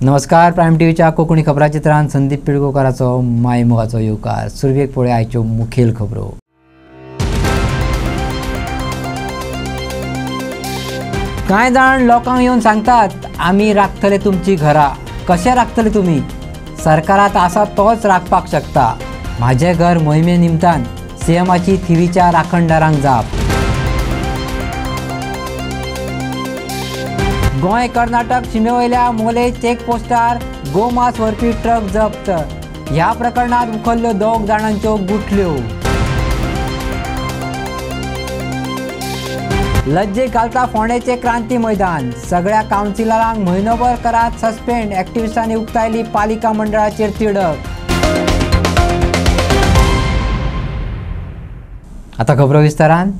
नमस्कार. प्रायम टीव्हीच्या कोकणी खबराचित्रांत संदीप पिळगोकाराचो मायमुगाचो येवकार. सुरवेक पळय आयच्यो मुखेल खबरो. कांय जाण लोकांक येवन सांगतात आमी राखतले तुमची घरां. कशें राखतले तुमी? सरकारांत आसा तोच राखपाक शकता. म्हाजें घर मोहिमे निमतान सीएमाची थिवीच्या राखणदारांक जाप. गोंय कर्नाटक शिमेवयल्या मोले चेकपोस्टार गोमांस व्हरपी ट्रक जप्त. ह्या प्रकरणात उखल्ल्यो 2 जाणांच्यो गुठल्यो. लज्जे घालता फोंडेचे क्रांती मैदान. सगळ्या कावन्सिलरांक म्हयनोभर करात सस्पेंड. एक्टिव्हिस्टांनी उक्तायली पालिका मंडळाचेर तिडक. आतां खबरो विस्तारान.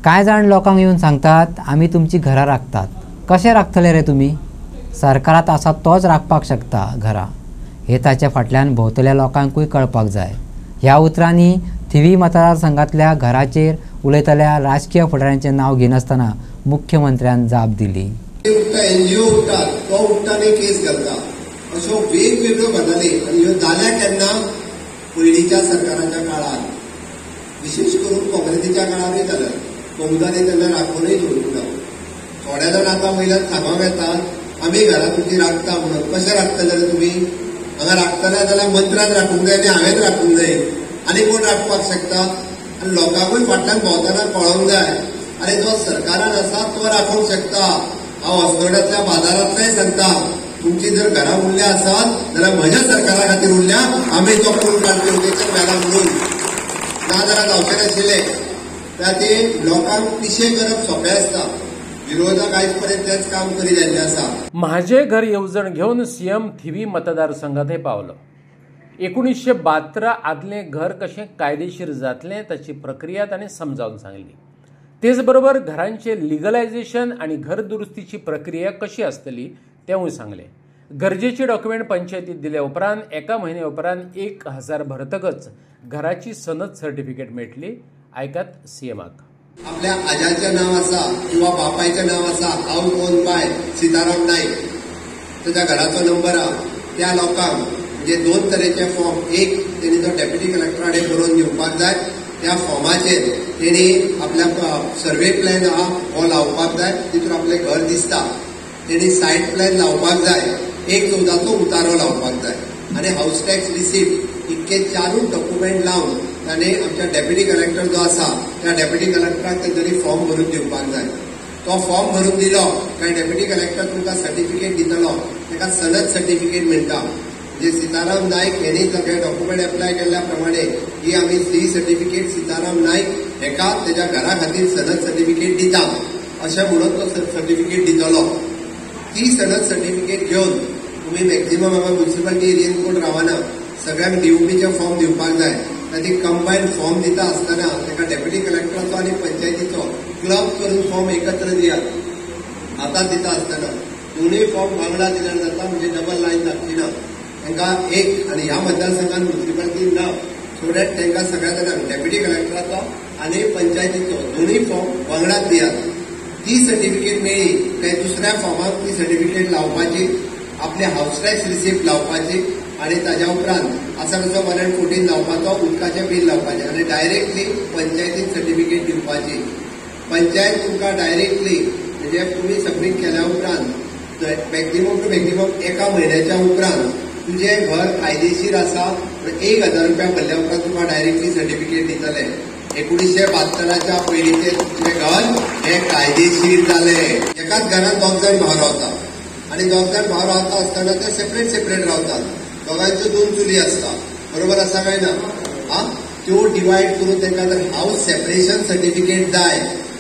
कांय जाण लोकांक येवन सांगतात आमी तुमची घरां राखतात. कशें राखतले रे तुमी? सरकारांत आसा तोच राखपाक शकता घरां. हे ताच्या फाटल्यान भोंवतल्या लोकांकूय कळपाक जाय. ह्या उतरांनी थिवी मतदारसंघांतल्या घराचेर उलयतल्या राजकीय फुडाऱ्यांचें नांव घेनासतना मुख्यमंत्र्यान जाप दिली. एनजीओ उठतात तो उठताना केस घालता अश्यो वेगवेगळ्यो गजाली आनी ह्यो जाल्या केन्ना पयलींच्या सरकाराच्या काळार, विशेष करून काँग्रेसीच्या काळारूय जाल्यार बहुदानी तेन्ना राखूनय दवरूंक ना. थोडे जाण आतां वयल्यान सांगूंक येतात आमी घरां तुमची राखता म्हणून. कशें राखतले जाल्यार तुमी? हांगा राखतले जाल्यार मंत्र्यान राखूंक जाय आनी हांवेंच राखूंक जाय. आनी कोण राखपाक शकता? आनी लोकांकूय फाटल्यान भोंवतना कळोंक जाय आनी जो सरकारान आसा तो राखूंक शकता. हांव होसगड्यांतल्या बाजारांतलेंय सांगता, तुमची जर घरां उरल्या आसात जाल्यार म्हज्या सरकारा खातीर उरल्या. आमी तो पूल काडचे उदयचेर मेला म्हणून ना जाल्यार जावचें नाशिल्लें. खातीर लोकांक पिशे करप सोंपें आसता. विरोधक आयज पर्यंत तेच काम करीत आयिल्ले आसा. म्हाजे घर येवजण घेवन सीएम थिवी मतदारसंघांत पावलो. 1972 आदलें घर कशें कायदेशीर जातलें ताची प्रक्रिया ताणें समजावन सांगली. तेच बरोबर घरांचे लिगलायझेशन आनी घर दुरुस्तीची प्रक्रिया कशी आसतली तेंवूय सांगलें. गरजेचे डॉक्युमेंट पंचायतीत दिले उपरांत 1 म्हयन्या उपरांत 1000 भरतकच घराची सनद सर्टिफिकेट मेळटली. आयकात सीएमाक. आपल्या आज्याचें नांव आसा किंवा बापायचें नांव आसा, हाऊस ओन बाय सीताराम नायक, ताच्या घराचो नंबर आहा, त्या लोकांक म्हणजे 2 तरेचे फॉर्म. एक तेणी जो डेप्युटी कलेक्टराडे बरोवन दिवपाक जाय. त्या फॉर्माचेर तेणी आपल्या सर्वे प्लॅन आहा हो लावपाक जाय, तितून आपलें घर दिसता. तेणी सायट प्लॅन लावपाक जाय. 1/14चो उतारो लावपाक जाय आनी हाऊस टॅक्स रिसिप्ट. इतके 4 डॉक्युमेंट लावन ताणें आमच्या डेप्युटी कलेक्टर जो आसा त्या डेप्युटी कलेक्टराक तेणी फॉर्म भरून दिवपाक जाय. तो फॉर्म भरून दिलो काय डेप्युटी कलेक्टर तुमकां सर्टिफिकेट दितलो. ताका सनद सर्टिफिकेट मेळटा. म्हणजे सीताराम नायक हेणी सगळे डॉक्युमेंट एप्लाय केल्ल्या प्रमाणे ही आमी ही सर्टिफिकेट सीताराम नायक हेका तेच्या घरा खातीर सनद सर्टिफिकेट दिता अशें म्हणून तो सर्टिफिकेट दितलो. ती सनद सर्टिफिकेट घेवन तुम्ही मॅक्झिमम हांगा म्युनिसिपालिटी एरियेन कोण रावना, सगळ्यांक डीओपीचे फॉर्म दिवपाक जाय. ताची कंबायन फॉर्म दिता आसतना ताका डेप्युटी कलेक्टराचो आनी पंचायतीचो क्लब करून फॉर्म एकत्र दियात. आतां दिता आसतना दोनूय फॉर्म वांगडा दिल्यार जाता, म्हणजे डबल लायन लागची ना. तांकां एक आनी ह्या मतदारसंघात म्युनिसिपालिटी ना, सो दॅट तांकां सगळ्या जाणांक डेप्युटी कलेक्टराचो आनी पंचायतीचो दोनूय फॉर्म वांगडाच दियात. ती सर्टिफिकेट मेळ्ळी काय दुसऱ्या फॉर्माक ती सर्टिफिकेट लावपाची, आपले हाऊस टॅक्स रिसिप्ट लावपाची आनी ताज्या उपरांत आसा तसो 114 लावपाचो, उदकाचें बील लावपाचें आनी डायरेक्टली पंचायतीन सर्टिफिकेट दिवपाची. पंचायत तुमकां डायरेक्टली म्हणजे तुमी सबमीट केल्या उपरांत मॅक्झिमम टू मॅक्झिमम 1 म्हयन्याच्या उपरांत तुजें घर कायदेशीर आसा 1000 रुपया भरल्या उपरांत तुका डायरेक्टली सर्टिफिकेट दितले. 1972च्या पयलींचें तुजें घर हें कायदेशीर जालें. एकाच घरांत 2 जाण भाव रावतात आनी 2 जाण भाव रावता आसतना ते सेपरेट रावतात. दोगांच्यो 2 चुली आसता, बरोबर आसा काय ना? त्यो डिवायड करून तांकां जर हाऊस सेपरेशन सर्टिफिकेट जाय,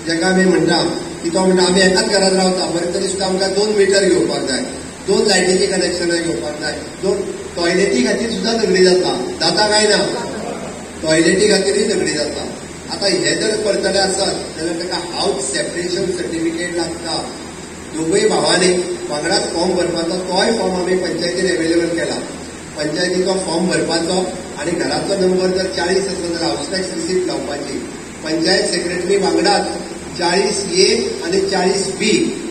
जाका आमी म्हणटा की तो म्हणटा आमी एकाच घरांत रावता, बरें तरी सुद्दां आमकां 2 मिटर घेवपाक जाय, 2 लायटीची कनेक्शनां घेवपाक जाय, 2 टॉयलेटी खातीर सुद्दां झगडी जाता काय ना? टॉयलेटी खातीरय झगडी जाता. आतां हे जर करतले आसत जाल्यार ताका हाऊस सेपरेशन सर्टिफिकेट लागता. दोगूय भावांनी वांगडाच फॉर्म भरपाचो. तोय फॉर्म आमी पंचायतीन अवेलेबल केला. पंचायतीचो फॉर्म भरपाचो आनी घराचो नंबर जर 40 आसलो जाल्यार हाऊस टॅक्स रिसिप्ट लावपाची. पंचायत सेक्रेटरी वांगडाच 40A आनी 40B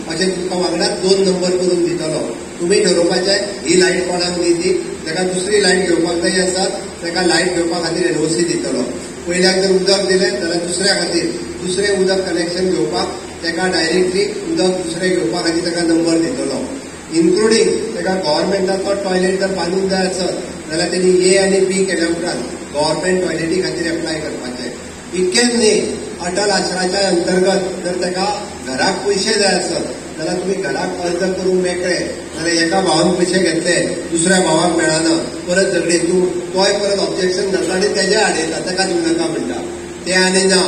अशें तुमकां वांगडाच 2 नंबर करून दितलो. तुम्ही ठरोवपाचें ही लायट कोणाक दिली, ताका दुसरी लायट घेवपाक जाय आसत, ताका लायट घेवपा खातीर एनओसी दितलो. पयल्याक जर उदक दिलें जाल्यार दुसऱ्या खातीर दुसरें उदक कनेक्शन घेवपाक ताका डायरेक्टली उदक दुसरें घेवपा खातीर ताका नंबर दितलो. इन्क्लुडींग ताका गव्हर्मेंटाचो टॉयलेट जर बांदूंक जाय आसत जाल्यार तेणी ए आनी बी केल्या उपरांत गव्हर्मेंट टॉयलेटी खातीर एप्लाय करपाचें. इतकेंच न्ही, अटल आश्रमाच्या अंतर्गत जर ताका घराक पयशे जाय आसत जाल्यार तुमी घराक अर्ज करूंक मेकळे, जाल्यार एका भावान पयशे घेतले दुसऱ्या भावाक मेळना, परत झगडी तोय परत ऑब्जेक्शन घालता आनी तेज्या आडयता, ताका दिवं नाका म्हणटा. ते आनी ना,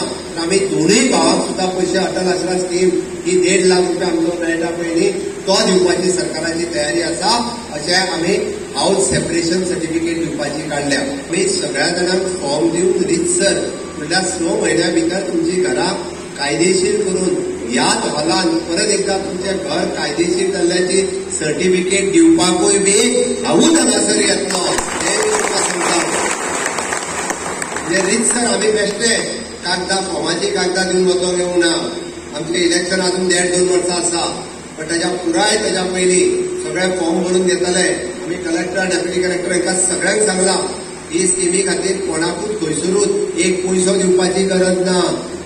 आमी दोनूय भावाक सुद्दां पयशे अटल आश्रम स्कीम ही 1.5 लाख रुपया आमचो मेळटा पळय न्ही, तो दिवपाची सरकाराची तयारी आसा. अशें आमी हाऊस सेपरेशन सर्टिफिकेट दिवपाची काडल्या. आमी सगळ्या जाणांक फॉर्म दिवन रितसर म्हणल्यार 6 म्हयन्या भितर तुमची घरां कायदेशीर करून ह्याच हॉलान परत एकदा तुमचें घर कायदेशीर जाल्ल्याची सर्टिफिकेट दिवपाकूय बी हांवूच हांगासर येतलो, हें मी तुमकां सांगता. म्हणजे रितसर आमी बेश्टे कागदां फॉर्माची कागदां दिवन वचोंक येवंक ना. आमचें इलेक्शन अजून 1.5-2 वर्सां आसा, पण ताच्या पयलीं सगळे फॉर्म भरून घेतले. आमी कलेक्टर, डेप्युटी कलेक्टर हांकां सगळ्यांक सांगलां ही स्किमी खातीर कोणाकूच खंयसरूच एक पयसो दिवपाची गरज ना.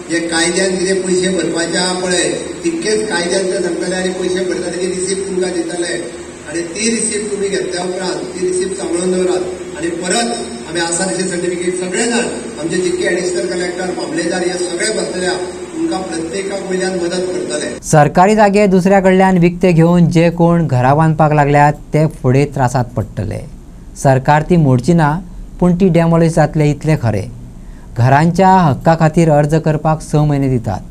जे कायद्यान कितें पयशे भरपाचे आहा पळय तितकेच कायद्यान ते सांगतले आनी पयशे भरता तेजी रिसिप्ट तुमकां दितले. आनी ती रिसिप्ट तुमी घेतल्या उपरांत ती रिसिप्ट सांबाळून दवरात. आनी परत आमी आसा तशें सर्टिफिकेट सगळे जाण आमचे जितके एडिशनल कलेक्टर, मामलेदार हे सगळे बसलेल्या तुमकां प्रत्येकाक वयल्यान मदत करतले. सरकारी जागे दुसऱ्या कडल्यान विकते घेवन जे कोण घरां बांदपाक लागल्यात ते फुडें त्रासांत पडटले. सरकार ती मोडची ना, पूण ती डॅमॉलिश जातले इतले खरें. घरांच्या हक्का खातीर अर्ज करपाक 6 म्हयने दितात.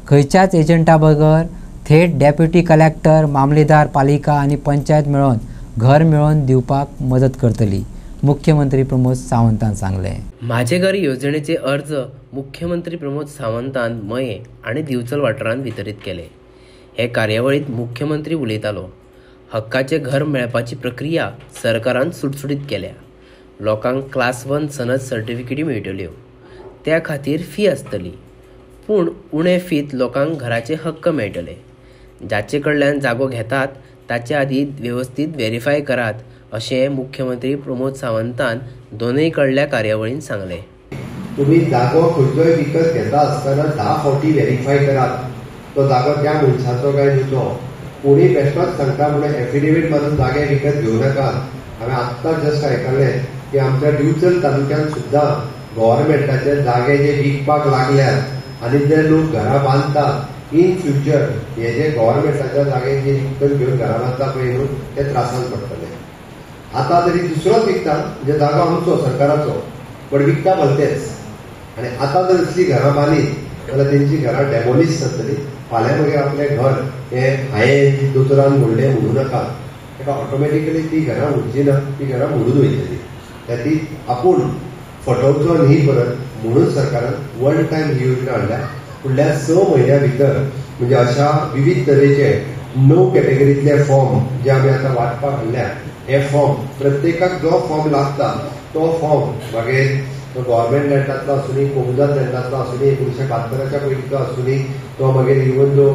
खंयच्याच एजंटा बगर थेट डेप्युटी कलेक्टर, मामलेदार, पालिका आनी पंचायत मेळोन घर मेळोवन दिवपाक मदत करतली, मुख्यमंत्री प्रमोद सावंतान सांगलें. माझे घर येवजणेचे अर्ज मुख्यमंत्री प्रमोद सावंतान मये आनी दिवचल वाठारांत वितरीत केले. हे कार्यावळीत मुख्यमंत्री उलयतालो. हक्काचे घर मेळपाची प्रक्रिया सरकारान सुटसुटीत केल्या. लोकांक क्लास 1 सनद सर्टिफिकेटी मेळटल्यो. त्या खातीर फी आसतली, पूण उणे फीत लोकांक घराचे हक्क मेळटले. जाचे कडल्यान जागो घेतात ताचे आदी वेवस्थीत व्हेरीफाय करात, अशें मुख्यमंत्री प्रमोद सावंतान दोनूय कडल्या कार्यावळींत सांगलें. तुम्ही जागो खंयचोय विकत घेता आसतना 10 फावटी व्हेरीफाय करात तो जागो त्या मनशाचो काय न्हय. कोणी बेश्टोच सांगता म्हणून एफिडेविट मारून जागे विकत घेवं नाका. हांवें आत्तां जस्ट आयकल्लें की आमच्या दिवचल तालुक्यात सुद्दां गव्हर्मेंटाचे जागे जे विकपाक लागल्यात आनी जे लोक घरां बांदतात इन फ्युचर हे जे गव्हर्मेंटाच्या जागे जे विकत घेवन घरां बांदता पळय न्हू ते त्रासांत पडटले. आतां तरी दुसरोच विकता म्हणजे जागो आमचो सरकाराचो, पण विकता भलतेच. आनी आतां जर असली घरां बांदलीत जाल्यार तेंची घरां डॅमॉलिश जातली. फाल्यां मागीर आपलें घर हें हांवें दोतोरान मोडलें म्हणूं नाका, ताका ऑटोमॅटिकली ती घरां उरची ना, ती घरां मोडून वयतली. ती आपूण फटोवचो न्ही परत म्हणून सरकारान वन टायम ही योजना हाडल्या. फुडल्या 6 म्हयन्या भितर म्हणजे अशा विविध तरेचे 9 कॅटेगरीतले फॉर्म जे आमी आतां वाटपाक हाडल्या, हे फॉर्म प्रत्येकाक जो फॉर्म लागता तो फॉर्म मागीर तो गव्हर्मेंट लँडांतलो आसूनी, कोमदाद लँडांतलो आसूनी, 1972च्या पयलींचो आसूनी, तो मागीर इवन जो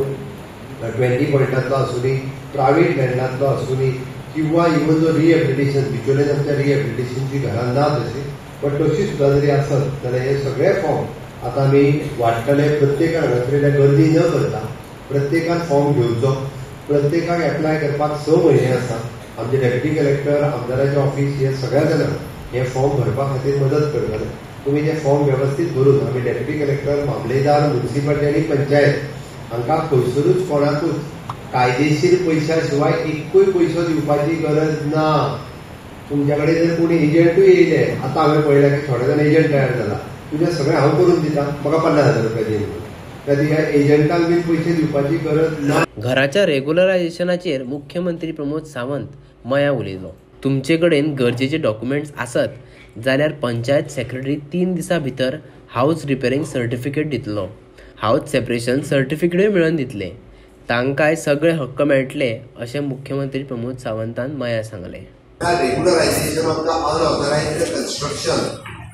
20 पॉयंटांतलो आसूनी, प्रायवेट लँडांतलो आसूनी, किंवा इवन जो रिहॅबिलिटेशन बिचोलेन आमच्या रिहॅबिलिटेशनची घरां ना तशी, पण तशी सुद्दां जरी आसत जाल्यार हे सगळे फॉर्म आतां आमी वाडटले. प्रत्येकाक हांगासर गर्दी न करता प्रत्येकान फॉर्म घेवचो. प्रत्येकाक एप्लाय करपाक 6 म्हयने आसा. आमचे डेप्युटी कलेक्टर, आमदाराचें ऑफिस हे सगळ्या जाणांक हे फॉर्म भरपा खातीर मदत करतले. तुमी जे फॉर्म वेवस्थीत भरून आमी डेप्युटी कलेक्टर, मामलेदार, म्युनिसिपालिटी आनी पंचायत हांकां खंयसरूच कोणाकूच कायदेशीर पयशा शिवाय एकूय पयसो दिवपाची गरज ना. तुमच्या कडेन जर कोणी एजंटूय येयले, आतां हांवें पळयलां की थोडे जाण एजंट तयार जाला, तुजें सगळें हांव करून दिता, म्हाका 50,000 रुपया दी म्हणून. त्यात ह्या एजंटांक बी पयशे दिवपाची गरज ना. घराच्या रेग्युलरायझेशनाचेर मुख्यमंत्री प्रमोद सावंत मया उलयलो. तुमचे कडेन गरजेचे डॉक्युमेंट्स आसत जाल्यार पंचायत सेक्रेटरी 3 दिसां भितर हाऊस रिपेरिंग सर्टिफिकेट दितलो. हाऊस सेपरेशन सर्टिफिकेटूय मेळोवन दितले. तांकांय सगळे हक्क मेळटले अशें मुख्यमंत्री प्रमोद सावंतान मया सांगलें. Regularisation of the unauthorised construction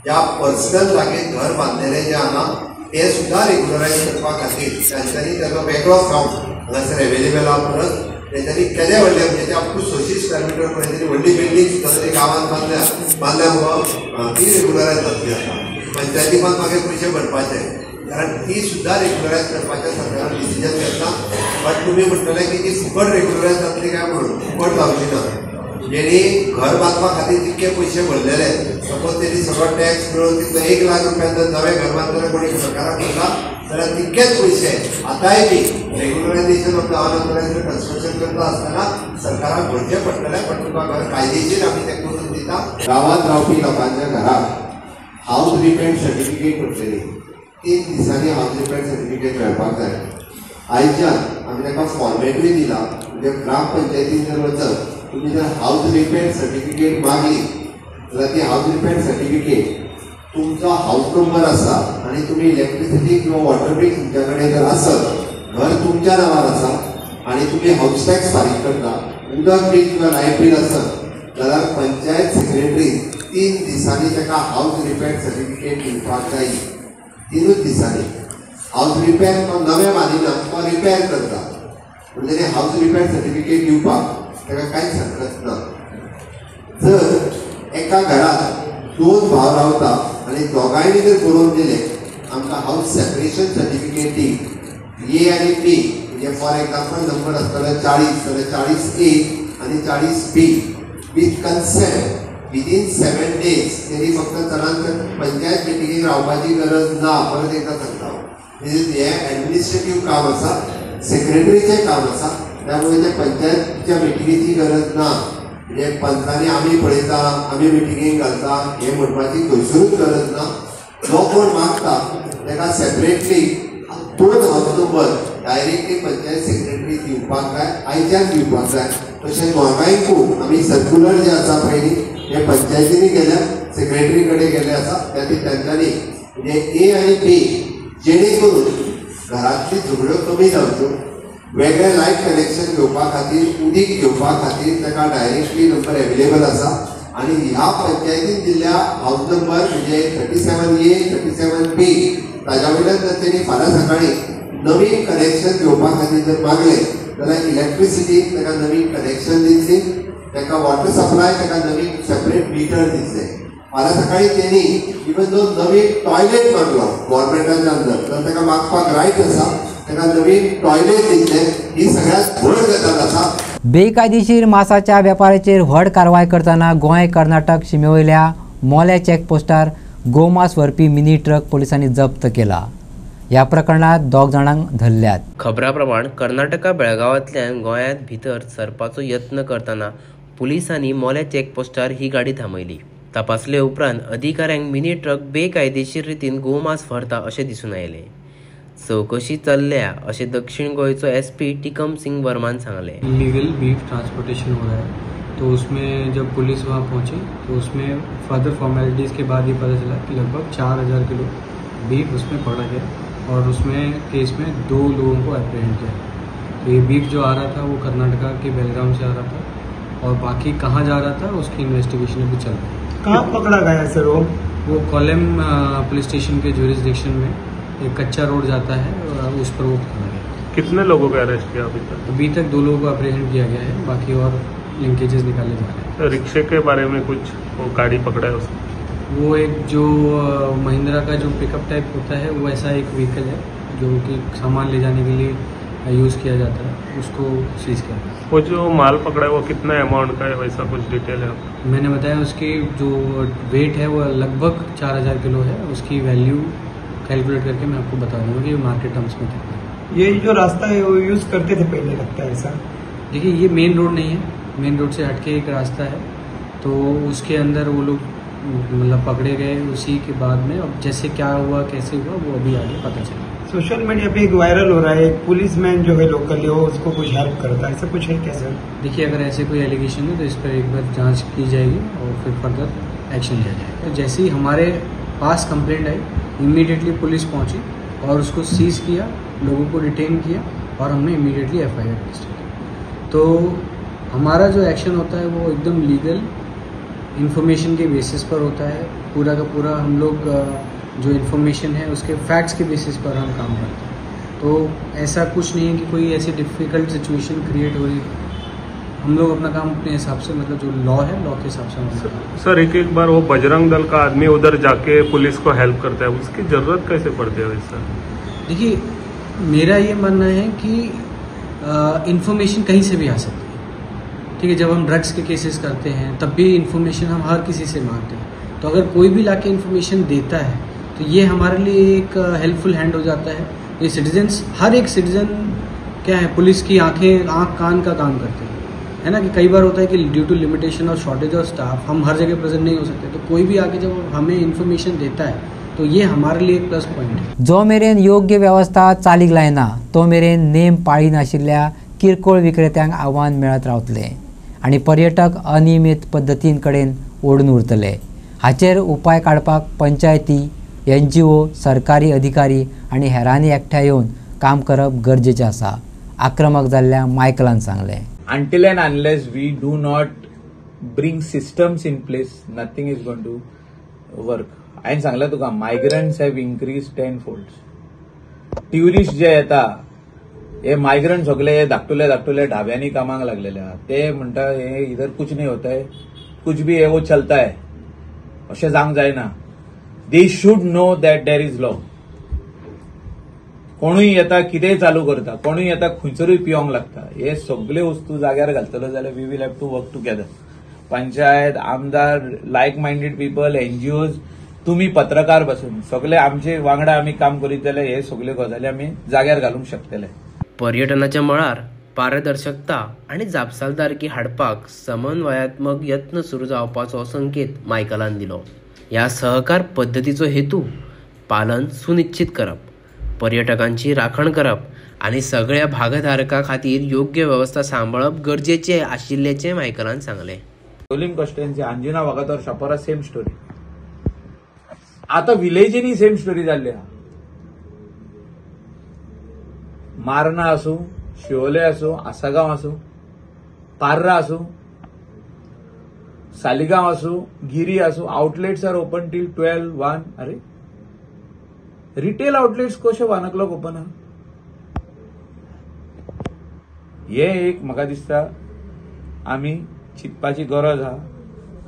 ह्या पर्सनल जागेत घर बांधलेले जे आहा ते सुद्धा रेग्युलरायज करपा खातीर तांच्यांनी ताचो वेगळो फॉर्म हांगासर एवेलेबल आहा. परत तेच्यानी केले व्हडले म्हणजे ते अप टू 600 स्क्वेअर मीटर पर्यंत व्हडली बिल्डींग सुद्दां ते गांवांत बांदल्या ती रेग्युलरायज जातली आसा. पंचायती पण मागीर पयशे भरपाचे कारण ती सुद्दां रेग्युलरायज करपाचें सरकारान डिसिजन घेतला. बट तुमी म्हणटले की ती फुकट रेग्युलरायज जातली काय म्हणून फुकट जावची ना. जेणी घर बांदपा खातीर जितके पयशे भरलेले सपोज तेणी सगळो टॅक्स मिळून तितलो 1 लाख रुपया जर नवे घर बांदतना कोणी सरकाराक दिला जाल्यार तितकेच पयशे आतांय बी regularisation of the unauthorised construction करता आसतना सरकाराक भरचे पडटले. पण तुका घर कायदेशीर आमी ते करून दिता. गांवांत रावपी लोकांच्या घराक हावस रिपेंट सर्टिफिकेट करतली 3 दिसांनी हावस रिपेंट सर्टिफिकेट मेळपाक जाय. आयच्यान आमी ताका फॉर्मेटूय दिला म्हणजे ग्रामपंचायतीन जर वचत तुम्ही जर हाऊस रिपेंट सर्टिफिकेट मागली जाल्यार ती हाऊस रिपेंट सर्टिफिकेट तुमचा हाऊस नंबर आसा आणि तुम्ही इलेक्ट्रिसिटी किंवा वॉटर बिल तुमच्याकडे जर आसत घर तुमच्या नावार आसा आणि तुम्ही हाऊस टॅक्स फारीक करता उदक बिल किंवा लायट बिल आसत जाल्यार पंचायत सेक्रेटरी 3 दिसांनी ताका हाऊस रिपेंट सर्टिफिकेट दिवपाक जाय. 3 दिसांनी हाऊस रिपेंट तो नवे बांदिना तो रिपेर करता म्हणजे हाऊस रिपेंट सर्टिफिकेट दिवपाक ताका कांयच हरकत ना. जर एका घरात 2 भाव रावता आनी दोगांयनी जर बरोवन दिले आमकां हाऊस सेपरेशन सर्टिफिकेट दी ए आनी बी म्हणजे फॉर एग्जाम्पल नंबर आसतलो 40 जाल्यार 40A आनी 40B with consent within 7 days तेणी फक्त चडांत पंचायत मिटिंगेक रावपाची गरज ना. परत एकदा सांगता हे एडमिनिस्ट्रेटिव्ह काम आसा सेक्रेटरीचें काम आसा त्यामुळे त्या पंचायतीच्या मिटिंगेची गरज ना. म्हणजे पंचांनी आमी पळयता आमी मिटिंगेक घालता हे म्हणपाची खंयसरूच गरज ना. जो कोण मागता ताका separately 2 house number directly panchayat secretary दिवपाक जाय आयच्यान दिवपाक जाय. तशें दोगांयकूय आमी सर्क्युलर जे आसा पयलीं हे पंचायतींनी गेल्या सेक्रेटरी कडेन गेले आसा त्यातील तांच्यांनी म्हणजे ए आनी बी जेणे करून घरांतली झगड्यो कमी जावच्यो वेगळे लायट कनेक्शन घेवपा खातीर उदीक घेवपा खातीर ताका डायरेक्टली नंबर एवेलेबल आसा. आणि ह्या पंचायतीन दिल्ल्या हाऊस नंबर म्हणजे 37A 37B ताज्या वयल्यान जर तेणी फाल्यां सकाळी नवीन कनेक्शन घेवपा खातीर जर मागले जाल्यार इलेक्ट्रिसिटी ताका नवीन कनेक्शन दितली ताका वॉटर सप्लाय ताका नवीन सेपरेट मिटर दितले. फाल्यां सकाळी तेणी इवन जो नवीन टॉयलेट मागलो गव्हर्मेंटाच्या अंडर तर ताका मागपाक रायट आसा ताका नवीन टॉयलेट दितले. ही सगळ्यात व्हड गजाल आसा. बेकायदेशीर मासाच्या वेपाराचेर व्हड कारवाय करताना गोंय कर्नाटक शिमेवयल्या मोल्या चॅकपोस्टार गोमास व्हरपी मिनी ट्रक पोलिसांनी जप्त केला. ह्या प्रकरणात 2 जाणांक धरल्यात. खबरा प्रमाण कर्नाटका बेळगांवांतल्यान गोंयांत भितर सरपाचो यत्न करतना पुलिसांनी मोल्या चॅकपोस्टार ही गाडी थांबयली. तपासले उपरांत अधिकाऱ्यांक मिनी ट्रक बेकायदेशीर रितीन गोमास व्हरता अशें दिसून आयलें. चौकशी चल्ल्या अशें दक्षिण गोयचो SP टिकम सिंग वर्मान सांगले. इलीगल बीफ ट्रांसपोर्टेशन हो रहा है तो उसमें जब पुलिस वहाँ पहुंची तो उसमें फर्दर फॉर्मेलिटीज़ के बाद ही पता चला कि लगभग 4000 किलो बीफ उसमें पड़ा गया और उसमें केस में 2 लोगों को अप्रहेंड किया. तो ये बीफ जो आ रहा था वो कर्नाटका के बेलगाम से आ रहा था और बाकी कहाँ जा रहा था उसकी इन्वेस्टिगेशन अभी चल रही है. कहाँ पकड़ा गया सर वो कोलेम पुलिस स्टेशन के ज्यूरिसडिक्शन में एक कच्चा रोड जाता है और उस पर वो पकड़ा गया. कितने लोगों को अरेस्ट किया अभी तक 2 लोगों को अप्रहेंड किया गया है. बाकी और लिंकेजेस निकाले जा रहे हैं. तो रिक्शे के बारे में कुछ वो गाड़ी पकड़ा है उसने वो एक जो महिंद्रा का जो पिकअप टाइप होता है वो ऐसा एक व्हीकल है जो कि सामान ले जाने के लिए यूज़ किया जाता है उसको सीज किया. वो जो माल पकड़ा है वो कितना अमाउंट का है वैसा कुछ डिटेल है? मैंने बताया उसकी जो वेट है वो लगभग 4000 किलो है. उसकी वैल्यू कैलकुलेट करके मैं आपको बता दूंगा कि मार्केट टर्म्स में कितना है. ये जो रास्ता है वो यूज़ करते थे पहले लगता है ऐसा. देखिए ये मेन रोड नहीं है. मेन रोड से हटके एक रास्ता है तो उसके अंदर वो लोग मतलब पकड़े गए. उसी के बाद में अब जैसे क्या हुआ कैसे हुआ वो अभी आगे पता चला. सोशल मीडिया पे एक वायरल हो रहा है एक पुलिसमैन जो है लोकल वो उसको कुछ हेल्प करता है ऐसा कुछ है क्या सर? देखिए अगर ऐसे कोई एलिगेशन है तो इस पर एक बार जांच की जाएगी और फिर फर्दर एक्शन लिया जाएगा. तो जैसे ही हमारे pass complaint I immediately police पहुंची और उसको सीज किया, लोगों को डिटेन किया और हमने इमीडिएटली FIR रजिस्टर किया. तो हमारा जो एक्शन होता है वो एकदम लीगल इन्फॉर्मेशन के बेसिस पर होता है. पूरा का पूरा हम लोग जो इन्फॉर्मेशन है उसके फैक्ट्स के बेसिस पर हम काम करते हैं. तो ऐसा कुछ नहीं है कि कोई ऐसी डिफ़िकल्ट सिचुएशन क्रिएट हो रही है। हम लोग अपना काम अपने हिसाब से, मतलब जो लॉ है, लॉ के हिसाब से हम करते हैं। सर एक बार वो बजरंग दल का आदमी उधर जाके पुलिस को हेल्प करता है, उसकी जरूरत कैसे पड़ती है वैसा? देखिए, मेरा ये मानना है कि इन्फॉर्मेशन कहीं से भी आ सकती है, ठीक है। जब हम ड्रग्स के केसेस करते हैं तब भी इन्फॉर्मेशन हम हर किसी से मांगते हैं, तो अगर कोई भी लाके इन्फॉर्मेशन देता है तो ये हमारे लिए एक हेल्पफुल हैंड हो जाता है। ये सिटीजन्स, हर एक सिटीजन क्या है, पुलिस की आंख कान का काम करते हैं, है ना। कि कई बार होता है कि ड्यू टू लिमिटेशन और शॉर्टेज ऑफ स्टाफ हम हर जगह प्रेजेंट नहीं हो सकते, तो कोई भी आके जब हमें इन्फॉर्मेशन देता है तो ये हमारे लिए एक प्लस पॉइंट है। जो मेरेन योग्य व्यवस्था चालीक लायना तो मेरेन नेम पाळी नाशिल्ल्या किरकोळ विक्रेत्यांक आव्हान मेळत रावतले आणि पर्यटक अनियमित पद्दतीं कडेन ओडून उरतले। हाचेर उपाय काडपाक पंचायती, NGO, सरकारी अधिकारी आणि हेरांनी एकठांय येवन काम करप गरजेचें आसा, आक्रमक जाल्ल्या मायकलान सांगलें। Until and unless we do not bring systems in place, nothing is going to work. हांवें सांगलें तुका, migrants have increase 10 folds. Tourist जे येता हे मायग्रंट सगळे हे धाकटुले ढाब्यांनी कामाक लागलेले आहात। ते म्हणटा हे इधर कुछ नहीं होता है, कुछ भी है वो चलता है, अशें जावंक जायना। They should know that there is law. कोणूय येता कितेंय चालू करता, कोणूय येता खंयसरूय पिवंक लागता, हे सगळे वस्तू जाग्यार घालतलो जाल्यार we will have to work together. Panchayat, आमदार, लायक मायंडेड पीपल, NGOज, तुम्ही पत्रकार बसून सगळे आमचे वांगडा आमी काम करीत जाल्यार हे सगळे गजाली आमी जाग्यार घालूंक शकतले। पर्यटनाच्या मळार पारदर्शकता आणि जापसालदारकी हाडपाक समन्वयात्मक यत्न सुरू जावपाचो संकेत मायकलान दिलो। ह्या सहकार पद्दतीचो हेतू पालन सुनिश्चित करप, पर्यटकांची राखण करप आणि सगळ्या भागधारकां खातीर योग्य व्यवस्था सांबाळप गरजेचे आशिल्ल्याचें मायकलान सांगलें। कोलिम constituency, Anjuna Vagator, Chapora same story. आता विलेजींनी सेम स्टोरी जाल्ली आहा। मारना आसूं, शिवोले आसूं, आसागांव आसूं, पार्रा आसूं, सालिगांव आसूं, गिरी आसूं, आउटलेट्स आर ओपन टील 12-1। अरे रिटेल आउटलेट्स कशे 1 o'clock ओपन आहा? हे एक म्हाका दिसता आमी चिंतपाची गरज आहा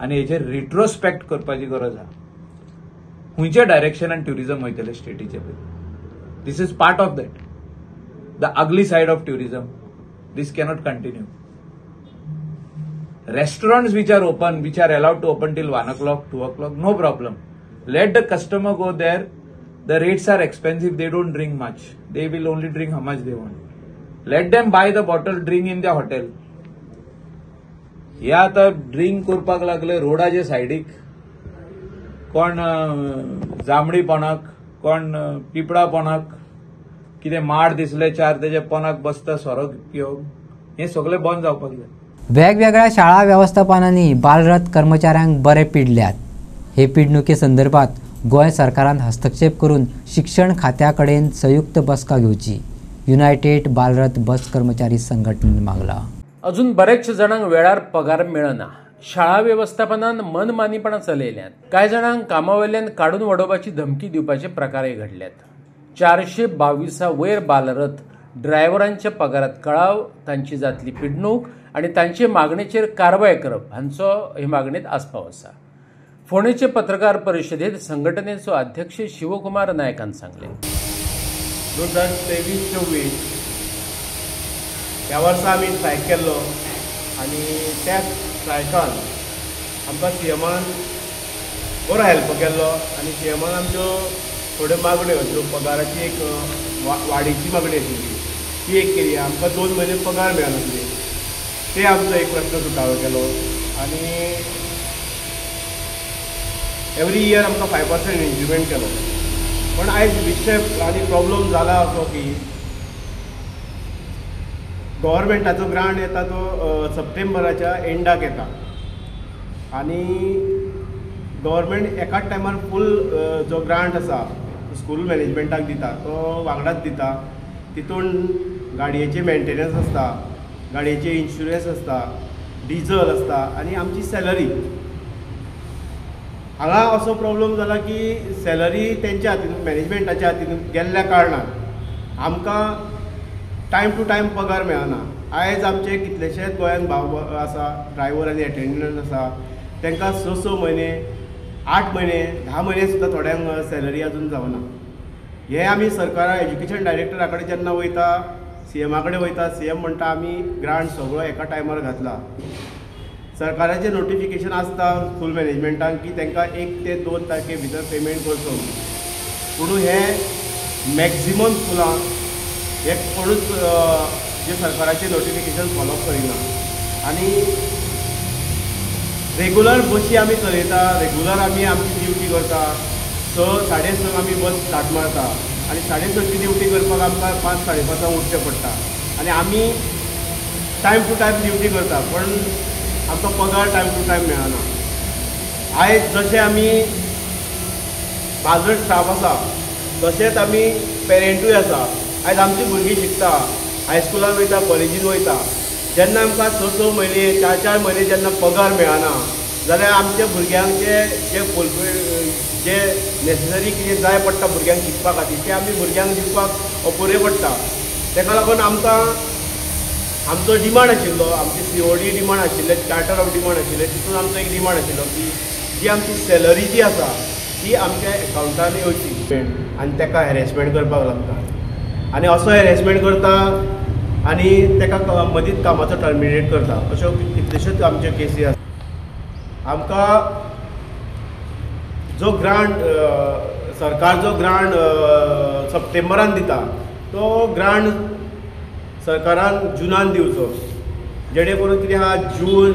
आनी हेचेर रिट्रोस्पेक्ट करपाची गरज आहा। खंयच्या डायरेक्शनान ट्युरिझम वयतले स्टेटीचे पळय। This is part of that, the ugly side of tourism. This cannot continue. Restaurants which are open, which are allowed to open till 1 o'clock, 2 o'clock, no problem. Let the customer go there. The rates are expensive. They don't drink much. They will only drink how much they want. Let them buy the bottle, drink in their hotel. हे आता drink करपाक लागले रोडाचे सायडीक, कोण जांबळीपणाक, कोण पिपळापणाक, कितें माड दिसले 4 तेजे पोनाक बसता सोरो पिवप, हे सगळे बंद जावपाक जाय। वेगवेगळ्या शाळा व्यवस्थापनांनी बालरथ कर्मचाऱ्यांक बरे पिडल्यात। हे पिडणुके संदर्भात गोंय सरकारान हस्तक्षेप करून शिक्षण खात्या कडेन संयुक्त बसका घेवची, युनायटेड बालरथ बस कर्मचारी संघटनेन मागला। अजून बरेचशे जाणांक वेळार पगार मेळना। शाळा व्यवस्थापनान मनमानीपणां चलयल्यात। कांय जाणांक कामावयल्यान काडून वडोवपाची धमकी दिवपाचे प्रकारय घडल्यात। 422 वयर बालरथ ड्रायव्हरांच्या पगारात कळाव, तांची जातली पिडणूक आणि तांचे मागणेचेर कारवाय करप हांचो हे मागणेंत आस्पाव आसा। फोंडेचे पत्रकार परिशदेंत संघटनेचो अध्यक्ष शिवकुमार नायकान सांगले। 2023-24 ह्या वर्सा आमी स्ट्रायक केल्लो आनी त्या स्ट्रायकान आमकां सीएमान बरो हेल्प केल्लो आनी सीएमान आमच्यो थोड्यो मागण्यो ज्यो पगाराची एक वाडीची मागणी आशिल्ली ती एक केली। आमकां 2 म्हयने पगार मेळनासले, ते आमचो एक प्रश्न सुटावो केलो आनी एवरी इयर आमकां 5% इन्क्रिमेंट केलो। पण आयज विशय आनी प्रॉब्लम जाला असो की गव्हर्मेंटाचो ग्रांट येता तो सप्टेंबराच्या एंडाक येता आनी गव्हर्मेंट एकाच टायमार फूल जो ग्रांट आसा स्कूल मॅनेजमेंटाक दिता तो वांगडाच दिता। तितून गाडयेचे मेंटेनन्स आसता, गाडयेचे इन्शुरन्स आसता, डिझल आसता आनी आमची सॅलरी। हांगा असो प्रॉब्लम जाला की सॅलरी तेंच्या हातीन मॅनेजमेंटाच्या हातीन गेल्ल्या कारणान आमकां टायम टू टायम पगार मेळना. आयज आमचे कितलेशेच गोंयांत भाव आसा ड्रायव्हर आनी एटेंडंट आसा, तांकां 6 म्हयने 8 म्हयने 10 म्हयने सुद्दां थोड्यांक सॅलरी अजून जावना. हे आमी सरकारा एज्युकेशन डायरेक्टरा कडेन जेन्ना वयता, CMा कडेन वयता, CM म्हणटा आमी ग्रांट सगळो एका टायमार घातला. सरकाराचें नोटिफिकेशन आसता स्कूल मॅनेजमेंटान की तांकां 1 ते 2 तारखे भितर पेमेंट करचो. पूण हे मॅक्झिमम स्कुलां हे कोणूच जे सरकाराचें नोटिफिकेशन फॉलो करिना. आनी रेगुलर बसी आमी चलयता, रेगुलर आमी आमची ड्युटी करता. 6:30 आमी बस स्टार्ट मारता आनी 6:30ची ड्युटी करपाक आमकां 5-5:30 उठचें पडटा. आनी आमी टायम टू टायम ड्युटी करता, पण आमकां पगार टायम टू टायम मेळना. आयज जशें आमी बाजट स्टाफ आसा तशेंच आमी पेरंटूय आसा. आयज आमची भुरगीं शिकता, हायस्कुलान वयता, कॉलेजीन वयता. जेन्ना आमकां 6 म्हयने 4 म्हयने जेन्ना पगार मेळना जाल्यार आमच्या भुरग्यांचे जे नेसेसरी कितें जाय पडटा भुरग्यांक शिकपा खातीर तें आमी भुरग्यांक दिवपाक अपुरे पडटा. ताका लागून आमकां आमचो डिमांड आशिल्लो, आमची COD डिमांड आशिल्ले, चार्टर ऑफ डिमांड आशिल्ले, तितून आमचो एक डिमांड आशिल्लो की जी आमची सॅलरी जी आसा ती आमच्या एकावंटान येवची आनी ताका हॅरेसमेंट करपाक लागता. आनी असो हॅरेसमेंट करता आनी ताका मदींच कामाचो टर्मिनेट करता. अश्यो कितल्योश्योच आमच्यो केसी आसा. आमकां जो ग्रांट सरकार जो ग्रांट सप्टेंबरान दिता तो ग्रांट सरकारान जुनान दिवचो. जेणे करून कितें आहा जून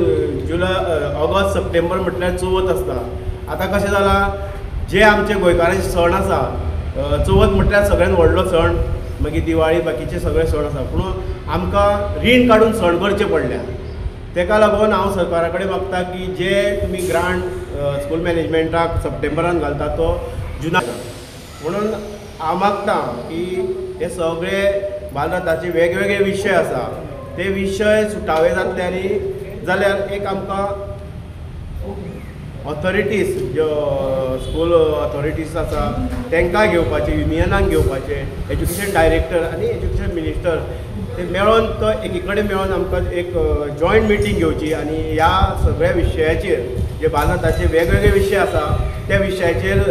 जुलय ऑगस्ट सप्टेंबर म्हटल्यार चवथ आसता. आतां कशें जालां जे आमचे गोंयकारांचे सण आसा, चवथ म्हटल्यार सगळ्यांत व्हडलो सण, मागीर दिवाळी, बाकीचे सगळे सण आसा, पूण आमकां रीण काडून सण करचे पडल्या. ताका लागून हांव सरकारा कडेन मागता की जे तुमी ग्रांट स्कूल मॅनेजमेंटाक सप्टेंबरान घालता तो जुनान. म्हणून हांव मागता की हे सगळे भारताचे वेगवेगळे विशय आसा ते विशय सुटावे जातले जाल्यार एक आमकां ऑथॉरिटीज ज्यो स्कूल ऑथॉरिटीज आसा तांकां घेवपाचे, युनियनाक घेवपाचे, एज्युकेशन डायरेक्टर आनी एज्युकेशन मिनिस्टर ते मेळोन तो एकी कडेन मेळोन आमकां एक जॉयंट मिटींग घेवची आनी ह्या सगळ्या विशयाचेर जे भारताचे वेगवेगळे विशय आसा त्या विशयाचेर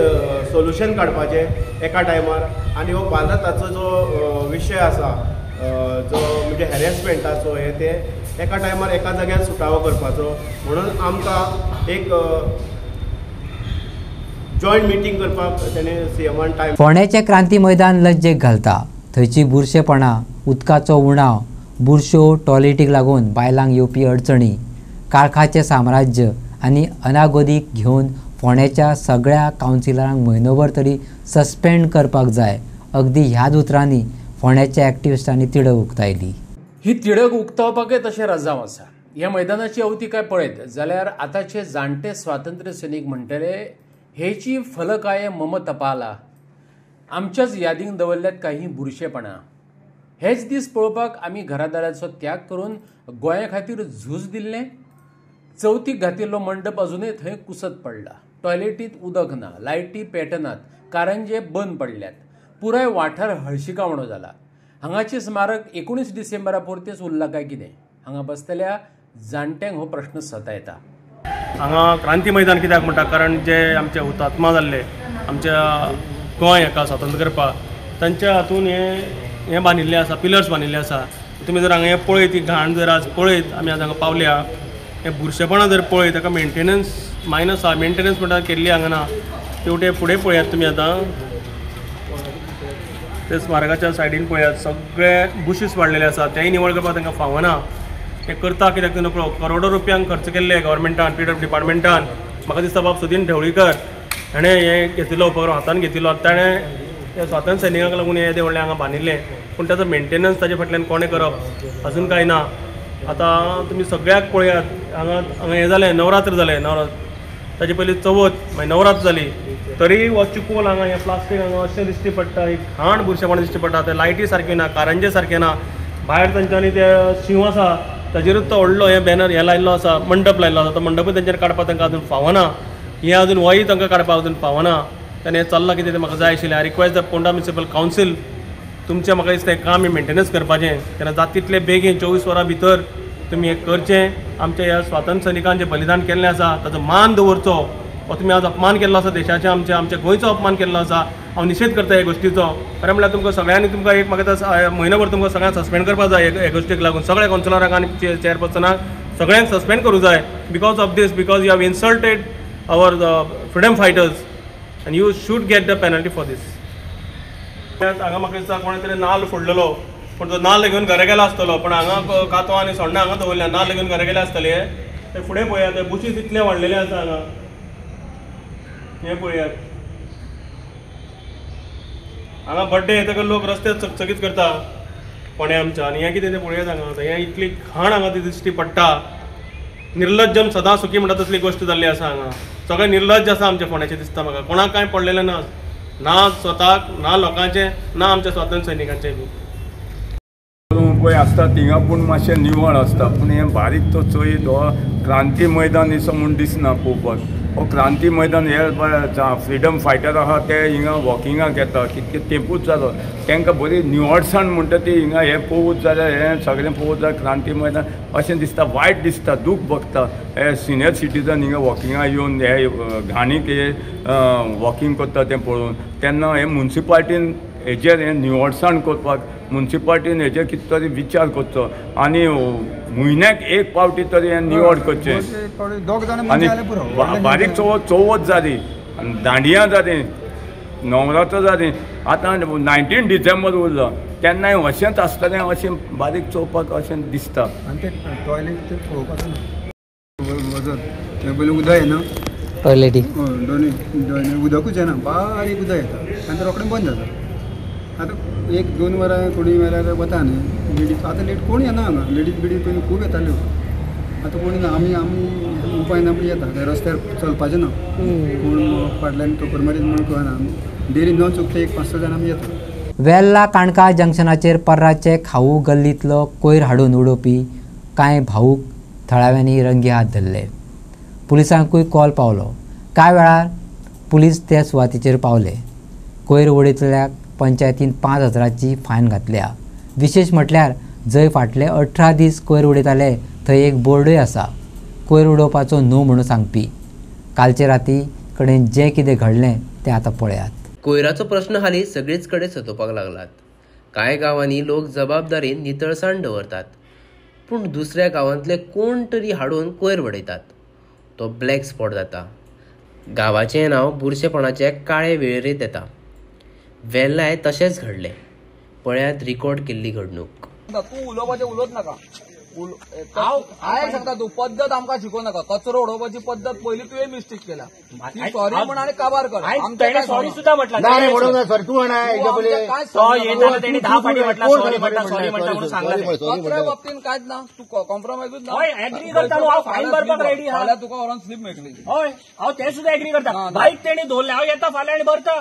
सोल्युशन काडपाचें एका टायमार. आनी हो भारताचो जो विशय आसा जो म्हणजे हॅरेसमेंटाचो ते एका टायमार एका जाग्यार सुटावो करपाचो. म्हणून आमकां एक जॉयंट मिटींग करपाक तेणे CMान टायम. फोंड्याचें क्रांती मैदान लज्जेक घालता. थंयची बुरशेपणां, उदकाचो उणाव, बुरश्यो, टॉयलेटीक लागून बायलांक येवपी अडचणी, काळखाचें साम्राज्य आनी अनागोदीक घेवन फोंड्याच्या सगळ्या कावन्सिलरांक म्हयनोभर तरी सस्पेंड करपाक जाय. अगदी ह्याच उतरांनी फोंड्याच्या एक्टिविस्टांनी तिडक उक्तायली. ही तिडक उक्तावपाकय तशें रजाव आसा. ह्या मैदानाची अवती काय पळयत जाल्यार आतांचे जाणटे स्वातंत्र्य सैनीक म्हणटले हेची फलकाय मम तपाला. आमच्याच यादीक दवरल्यात काही बुरशेपणां. हेच दीस पळोवपाक आमी घरादाराचो त्याग करून गोंया खातीर झूज दिल्लें. चवथीक घातिल्लो मंडप अजुनूय थंय कुसत पडला. टॉयलेटींत उदक ना, लायटी पेटनात, कारंजे बंद पडल्यात. पुराय वाठार हळशिकावणो जाला. हांगाचें स्मारक 19 डिसेंबरा पुरतेंच उरलां काय कितें? हांगा बसतल्या जाणट्यांक हो प्रश्न सतायता. हांगा क्रांती मैदान कित्याक म्हणटा कारण जे आमचे हुतात्मा जाल्ले आमच्या गोंय हेका स्वतंत्र करपाक तांच्या हातून हे बांदिल्लें आसा, पिलर्स बांदिल्ले आसा. तुमी जर हांगा हें पळयत ही घाण जर आज पळयत आमी आज हांगा पावल्या हे बुरशेपणां जर पळयत ताका मेंटेनन्स मायनस आहा. मेंटेनन्स म्हणटा केल्ली हांगा ना. तेवटे फुडें पळयात तुमी आतां ते स्मारकाच्या सायडीन पळयात सगळे बुशीस वाडलेले आसा. तेंय निवळ करपाक तांकां फावना. ते करता कित्याक तें नकळो करोडो रुपयांक खर्च केल्ले गव्हर्मेंटान PWD डिपार्टमेंटान. म्हाका दिसता बाब सुदीन ढवळीकर ताणें हें घेतिल्लो उपक्रम हातान घेतिल्लो. ताणें त्या स्वातंत्र्य सैनिकांक लागून हें देवळें हांगा बांदिल्लें पूण ताचो मेंटेनन्स ताचे फाटल्यान कोणें करप अजून कांय ना. आतां तुमी सगळ्याक पळयात हांगा हें जालें नवरात्र जालें. ताचे पयलीं चवथ मागीर नवरात्र जाली तरी हो चिकोल हांगा हें प्लास्टीक हांगा अशें दिश्टी पडटा. एक घाण बुरशेपण दिश्टी पडटा. ते लायटी सारक्यो ना, कारंजे सारके ना. भायर तांच्यांनी ते शिव आसा ताजेरूच तो व्हडलो हे बॅनर हे लायल्लो आसा, मंडप लायल्लो आसा. तो मंडपूय तांचेर काडपाक तांकां अजून फावना. हें अजून वय तांकां काडपाक अजून फावना. ताणें हें चल्लां कितें तें म्हाका जाय आशिल्लें. I request the Ponda municipal council तुमचें म्हाका दिसता हें काम मेंटेनन्स करपाचें तेन्ना जाता तितले बेगीन 24 वरां भितर तुमी हें करचें. आमच्या ह्या स्वातंत्र्य सैनिकांचें बलिदान केल्लें आसा ताचो मान दवरचो. हो तुमी आज अपमान केल्लो आसा देशाचे आमच्या गोंयचो अपमान केल्लो आसा. हांव निशेध करता ह्या गोश्टीचो. खरें म्हणल्यार तुमकां सगळ्यांनी तुमकां एक म्हाका म्हयनोभर तुमकां सगळ्यांक सस्पेंड करपाक जाय हे गोश्टीक लागून. सगळ्या कावन्सिलरांक आनी चेअरपर्सनाक सगळ्यांक सस्पेंड करूंक जाय because of this, because you have insulted our freedom fighters and you should get the penalty for this. हांगा म्हाका दिसता कोणे तरी नाल्ल फोडलेलो, पण तो नाल्ल घेवन घरा गेला आसतलो, पण हांगा कातो आनी सोण्णां हांगा दवरल्या, नाल्ल घेवन घरा गेले आसतले. ते फुडें पळयात, ते बुशीस इतले वाडलेले आसा हांगा. हे पळयात, हांगा बड्डे येतकर लोक रस्ते चकचकीत करता कोणे आमच्या, आनी हें कितें तें पळयात हांगा. हें इतली घाण हांगा ती दिश्टी पडटा. निर्लज्जम सदां सुखी म्हणटा तसली गोश्ट जाल्ली आसा हांगा. सगळें निर्लज्ज आसा आमच्या फोंड्याचें दिसता म्हाका. कोणाक कांय पडलेलें ना, ना स्वताक, ना लोकांचें, ना आमच्या स्वातंत्र्य सैनिकांचें बी. पळय आसता थिंगा पूण मातशें निवळ आसता, पूण हें बारीक तो चोयत हो क्रांती मैदान असो म्हूण दिसना पळोवपाक. हो क्रांती मैदान हे फ्रिडम फायटर आहा ते हिंगा वॉकिंगाक येता, कितके तेंपूच जालो तांकां बरी निवळसाण म्हणटा ती हिंगा हें पळोवूच जाल्यार हें सगळें पळोवूच जाल्यार क्रांती मैदान अशें दिसता. वायट दिसता, दूख भोगता. हे सिनियर सिटीजन हिंगा वॉकिंगाक येवन हे घाणीक हे वॉकिंग करता तें पळोवन, तेन्ना हे म्युन्सिपाल्टीन हेजेर हें निवळसाण करपाक म्युन्सिपाल्टीन हेजेर कितें तरी विचार करचो आनी म्हयन्याक एक पावटी तरी हें निवळ करचें. आनी बारीक चवथ जाली, दांडिया जाली, नवरात्र जाली, आतां 19 डिसेंबर उरलो, तेन्नाय अशेंच आसतलें अशें बारीक चोवपाक अशें दिसता. आनी ते टॉयलेट ते पळोवपाचो ना, पयलीं उदक येना टॉयलेटी, दोनी उदकूच येना, बारीक उदक येता आनी ते रोखडें बंद जाता. आतां 1-2 वरां कोणी मेल्यार वता न्ही लेडीज. आतां लेट कोण येना हांगा, लेडीज बिडीज पयलीं खूब येताल्यो, आतां कोणी ना. आमी उपाय ना पळय येता, रस्त्यार चलपाचें ना, कोण फाटल्यान टोकर मारीत म्हणून कळना. डेली न चुकता 1-5-6 जाण आमी येता. वेल्ला काणका जंक्शनाचेर पर्राचे खाऊ गल्लींतलो कोयर हाडून उडोवपी कांय भाऊक थळाव्यांनी रंगी हात धरले. पुलिसांकूय कॉल पावलो. कांय वेळार पुलीस त्या सुवातेचेर पावले. कोयर उडयतल्याक पंचायतीन 5,000ची फायन घातल्या. विशेष म्हटल्यार जंय फाटले 18 दीस कोयर उडयताले थंय एक बोर्डूय आसा, कोयर उडोवपाचो न्हू म्हणून सांगपी. कालचे राती कडेन जें कितें घडलें तें आतां पळयात. कोयराचो प्रश्न हालीं सगळीच कडेन सतोवपाक लागलात. कांय गांवांनी लोक जबाबदारीन नितळसाण दवरतात, पूण दुसऱ्या गांवांतले कोण तरी हाडून कोयर वडयतात. तो ब्लॅक स्पॉट जाता. गांवाचें नांव बुरशेपणाचे काळे वेळेरेंत येता. वेल्लाय तशेंच घडलें. पळयात रिकॉर्ड केल्ली घडणूक. तूं उलोवपाचें उलोवच नाका. हांव सांगता, तूं पद्दत आमकां शिकोवं नाका. कचरो उडोवपाची पद्दत पयली तुवें मिस्टेक केला. सॉरी म्हण आनी काबार कर. सॉरी सुद्धा म्हटलं कचऱ्या बाबतीन कांयच ना, तू कॉम्प्रोमायजूच ना. एग्री करता, फायन भरपाक रेडी हा. फाल्यां तुका व्हरोन स्लीप मेळटली. हय, हांव ते सुद्धा एग्री करता. बाईक तेणी दवरले, हांव येता फाल्यां आनी भरता.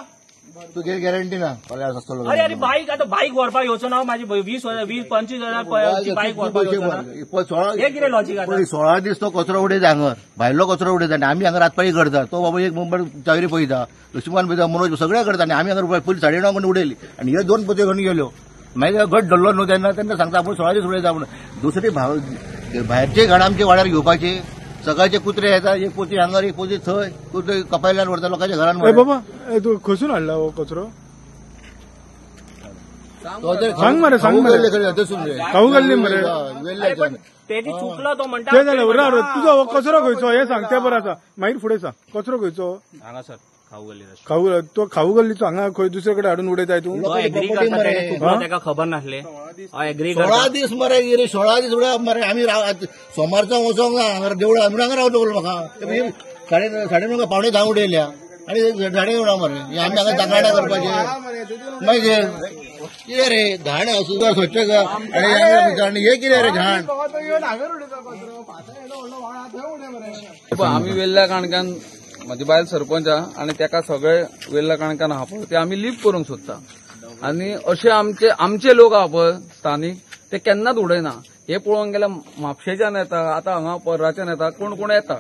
तुगे गॅरंटी ना अरे अरे बाईक आता बाईक व्हरपाक येवचो ना. माझी 20-25 हजार बाईक व्हरपाक येवचो ना. हे कितें लॉजिक आसा? 16 दीस तो कचरो उडयता हांगर, भायलो कचरो उडयता आनी आमी हांगा रातपाळी करता. तो बाबा एक मुंबय चावरी पळयता, लक्ष्मण पळयता, मनोज सगळें करता आनी आमी हांगा पयलीं 9:30 म्हणून उडयली आनी हे 2 पोत्यो घेवन गेल्यो. मागीर घट धरलो न्हू तेन्ना सांगता आपूण 16 दीस उडयता म्हणून. दुसरी भायरचे घाण आमचे वाड्यार घेवपाचे. सकाळचे कुत्रे येतात, एक पोती हांगर एक पोती थंय, कुत्रे कपायल्यान व्हरता लोकांच्या घरान. बाबा तूं खंयसून हाडला हो कचरो? सांग मरे, सांग मरे. खाऊ गल्ली मरे तेजी चुकलो तो म्हणटा. ते जालें बरोबर. तुजो कचरो खंयचो हें सांग, तें बरें आसा. मागीर फुडें सांग कचरो खंयचो. हांगा सर खाऊ गल्ली. तो खाऊ गल्लीचो हांगा खंय दुसरे कडेन हाडून उडयताय तूं? तेका खबर नासले. 16 दीस मरे गेले, 16 दीस उडय मरे. आमी सोमारचो वचोंक ना हांगा देवळा, आमी हांगा रावलो म्हाका. 9:30 पावणे 10 उडयल्या आनी झाडे येवना मरे. आमी हांगा जागाडा करपाचे. मागीर कितें रे घाण सुद्दां स्वच्छ कर आनी हे कितें रे घाण. आमी वेल्ल्या काणक्यान म्हाजी बायल सरपंच आहा आनी तेका सगळे वेल्ल्या काणक्यान आहा पळय ते आमी लीव करूंक सोदता. आनी अशे आमचे लोक आहा पळय स्थानीक, ते केन्नाच उडयना. हे पळोवंक गेल्यार म्हापशेच्यान येता, आतां हांगा पर्राच्यान येता, कोण कोण येता.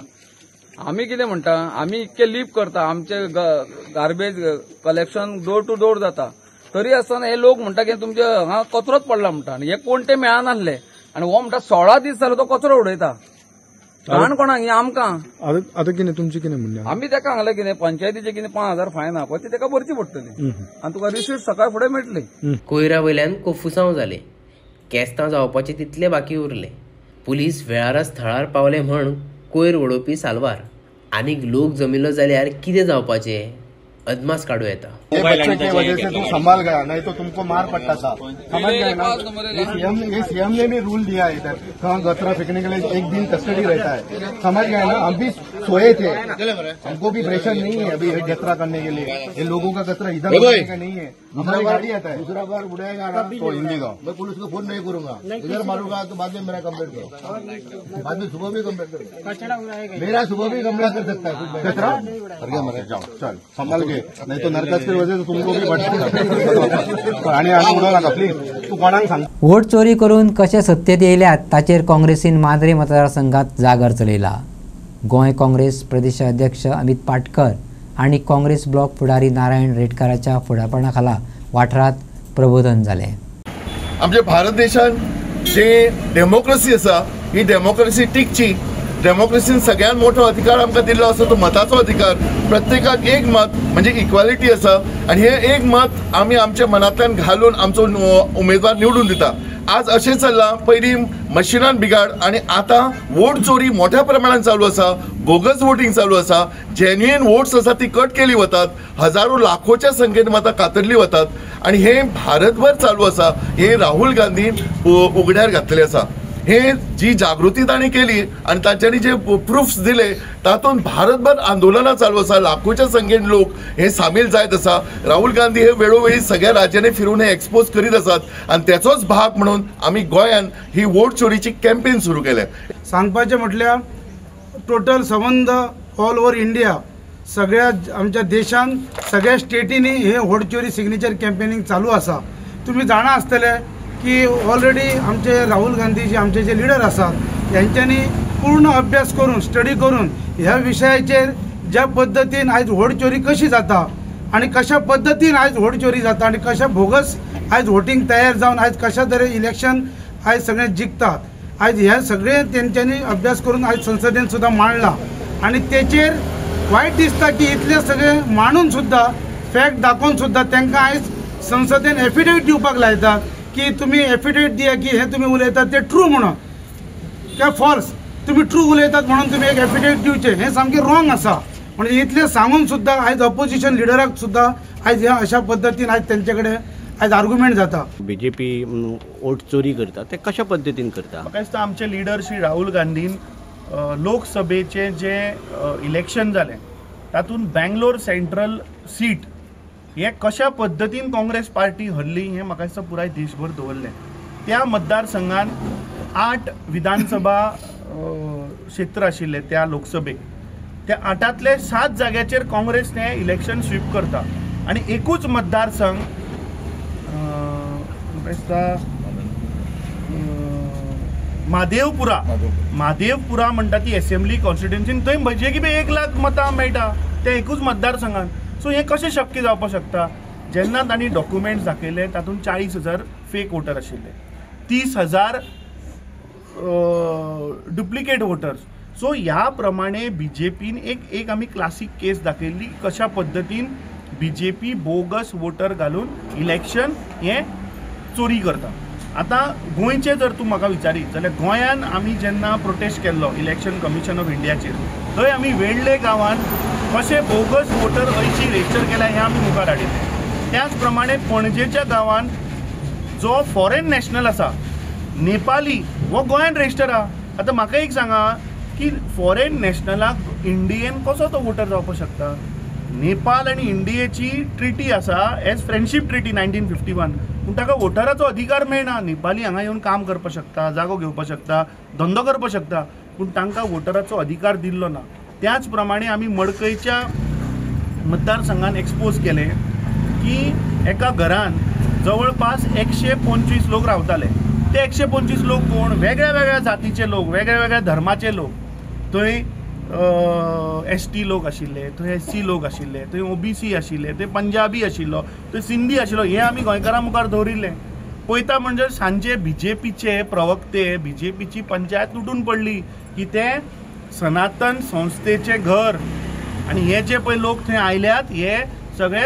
आमी कितें म्हणटा, आमी इतके लीव करता, आमचे garbage collection door to door जाता तरी आसतना हे लोक म्हणटा की तुमचे हांगा कचरोच पडला म्हणटा आनी हे कोण ते मेळनासले आनी हो म्हणटा 16 दीस जालो तो कचरो उडयता घाण कोणाक ही आमकां आता कितें तुमचें कितें म्हणणें आमी ताका सांगलें कितें पंचायतीचे कितें 5000 फायन आहा पळय ती ताका भरची पडटली आनी तुका रिसीट सकाळी फुडें मेळटली. कोयरा वयल्यान कोफुसांव जाले, केस्तां जावपाचे तितले बाकी उरले. पुलीस वेळारच थळार पावले म्हण कोयर उडोवपी साल्वार. आनीक लोक जमिल्लो जाल्यार कितें जावपाचें अदमास काडूं येता. ये बच्चे की वजह से तुम संभाल गया, नहीं तो तुमको मार पड़ता था. समझ गए ना. ये सीएम ने भी रूल दिया है इधर कहाँ गतरा फेंकने के लिए 1 दिन कस्टडी रहता है. समझ गए ना. हम भी सोए थे, हमको भी प्रेशर नहीं है अभी गतरा करने के लिए. ये लोगों का गतरा इधर का नहीं है. हमारी गाड़ी आता है. दूसरा बार उड़ाएगा ना तो हिंदी दो. मैं पुलिस को फोन नहीं करूंगा. इधर मारूंगा तो बाद में मेरा कंप्लेंट करो. बाद में सुबह भी कंप्लेंट करो. मेरा सुबह भी कंप्लेंट कर सकता है. गतरा अरे मरे जाओ चल संभाल के, नहीं तो नरकाची वजह तुमको भी पडटा. आणि उडो नका प्लीज. तू कोणाक सांग. वोट चोरी करून कशे सत्तेत येयल्यात ताचेर काँग्रेसीन मांद्रे मतदारसंघात जागर चलयला. गोंय काँग्रेस प्रदेशाध्यक्ष अमित पाटकर आणि काँग्रेस ब्लॉक फुडारी नारायण रेडकराच्या फुडारपणाखाला वाठारात प्रबोधन जालें. आमच्या भारत देशान जे डेमोक्रेसी आसा ही डेमोक्रेसी टिकची. डेमोक्रेसीन सगळ्यात मोठो अधिकार आमकां दिल्लो आसा तो मताचो अधिकार. प्रत्येकाक एक मत म्हणजे इक्वालिटी आसा आणि हे एक मत आमी आमच्या मनांतल्यान घालून आमचो उमेदवार निवडून दिता. आज अशें चल्लां, पयलीं मशिनान बिगाड आणि आता वोट चोरी मोठ्या प्रमाणात चालू आसा. बोगस वोटिंग चालू आसा. जेन्युइन वोट्स आसा ती कट केली वतात. हजारो लाखोच्या संख्येन मतां कातरली वतात आणि हे भारतभर चालू आसा. हे राहुल गांधीन उघड्यार घातलेले आसा. हे जी जागृती तांणी केली आणि तांच्यांनी जे प्रूफ्स दिले तातूंत भारतभर आंदोलनां चालू आसा. लाखोच्या संख्येन लोक हे सामील जायत आसा. राहुल गांधी हे वेळोवेळी सगळ्या राज्यांनी फिरून हे एक्सपोज करीत आसात आणि त्याचोच भाग म्हणून आमी गोंयान ही वोट चोरीची कॅम्पेन सुरू केल्या. सांगपाचें म्हटल्यार टोटल संबंध ऑल ओव्हर इंडिया सगळ्या आमच्या देशान सगळ्या स्टेटींनी हे वोट चोरी सिग्नेचर कॅम्पेनिंग चालू आसा. तुम्ही जाणा आसतले की ऑलरेडी आमचे राहुल गांधीजी आमचे जे लिडर आसात यांच्यानी पूर्ण अभ्यास करून स्टडी करून ह्या विशयाचेर ज्या पद्धतीन आयज वोट चोरी कशी जाता आणि कशा पद्धतीन आयज वोट चोरी जाता आणि कशा भोगस आयज वोटिंग तयार जावन आयज कशा तरेन इलेक्शन आयज सगळे जिखतात. आयज हे सगळे तेंच्यांनी अभ्यास करून आयज संसदेन सुद्धा मांडला आणि तेचेर वायट दिसता की इतले सगळे मांडून सुद्धा फॅक्ट दाखोवन सुद्धा तांकां आयज संसदेन एफिडेविट दिवपाक लायतात की तुम्ही एफिडेविट दिया की हे तुम्ही उलयतात ते ट्रू म्हणून काय फॉल्स. तुम्ही ट्रू उलयतात म्हणून तुम्ही एक एफिडेविट दिवचे हे सामकें रॉंग आसा. म्हणजे इतले सांगून सुद्धा आयज ऑपोजिशन लिडराक सुद्धा आयज ह्या अशा पद्धतीन आयज तेंचे कडेन आयज आर्ग्युमेंट जाता. बीजेपी वोट चोरी करता ते कशा पद्धतीन करता. म्हाका दिसता आमचे लिडर श्री राहुल गांधीन लोकसभेचे जे इलेक्शन जालें तातूंत बँगलोर सेंट्रल सीट हे कशा पद्धतीन काँग्रेस पार्टी हरली हे म्हाका दिसता पुराय देशभर दवरलें. त्या मतदारसंघान 8 विधानसभा क्षेत्र आशिल्ले त्या लोकसभेक. त्या 8तले 7 जाग्याचेर काँग्रेस हे इलेक्शन स्वीप करता आणि एकूच मतदारसंघ महादेवपुरा म्हणटा ती असेंब्ली कॉन्स्टिट्युएन्सीन थंय म्हणजे बी 1 लाख मतां मेळटा त्या एकूच मतदारसंघान. सो हे कशें शक्य जावपाक शकता. जेन्ना तांणी डॉक्युमेंट्स दाखयले तातूंत 40,000 फेक वोटर आशिल्ले, 30,000 डुप्लिकेट वोटर्स. सो ह्या प्रमाणे बीजेपीन एक आमी क्लासीक केस दाखयल्ली कशा पद्दतीन बीजेपी बोगस वोटर घालून इलेक्शन हे चोरी करता. आतां गोंयचे जर तूं म्हाका विचारीत जाल्यार गोंयान आमी जेन्ना प्रोटेस्ट केल्लो इलेक्शन कमिशन ऑफ इंडियाचेर थंय आमी वेळ्ळे गांवांत कशे बोगस वोटर अयशी रेजिस्टर केला हे आमी मुखार हाडिल्ले. त्याच प्रमाणे पणजेच्या गांवांत जो फॉरेन नॅशनल आसा नेपाली वो गोंयान रेजिस्टर आहा. आतां म्हाका एक सांगा की फॉरेन नॅशनलाक इंडियेन कसो तो वोटर जावपाक शकता. नेपाल आनी इंडियेची ट्रिटी आसा एज फ्रेंडशीप ट्रिटी 1951 पूण ताका वोटराचो अधिकार मेळना. नेपाली हांगा येवन काम करपाक शकता, जागो घेवपाक शकता, धंदो करपाक शकता पूण तांकां वोटराचो अधिकार दिल्लो ना. त्याच प्रमाणे आमी मडकयच्या मतदारसंघान एक्सपोज केले की एका घरान जवळपास 125 लोक रावताले. ते 125 लोक कोण वेगळ्या वेगळ्या जातीचे लोक, वेगळ्या वेगळ्या धर्माचे लोक. थंय ST लोक आशिल्ले, थंय SC लोक आशिल्ले, थंय OBC आशिल्ले, थंय पंजाबी आशिल्लो, थंय सिंधी आशिल्लो हें आमी गोंयकारां मुखार दवरिल्लें. पळयता म्हणजे सांजे BJPचे प्रवक्ते BJPची पंचायत तुटून पडली की ते सनातन संस्थेचें घर आनी हे जे पळय लोक थंय आयल्यात हे सगळे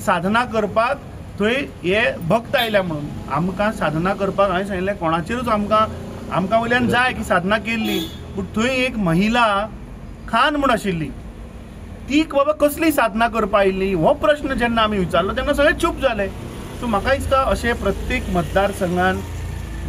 साधना करपाक थंय हे भक्त आयल्या म्हणून. आमकां साधना करपाक हांवें सांगिल्लें कोणाचेरूच आमकां वयल्यान जाय की साधना केल्ली, पूण थंय एक महिला खान म्हूण आशिल्ली ती बाबा कसली साधना करपा आयिल्ली हो प्रश्न जेन्ना आमी विचारलो तेन्ना सगळे चूप जाले. सो म्हाका दिसता अशें प्रत्येक मतदारसंघान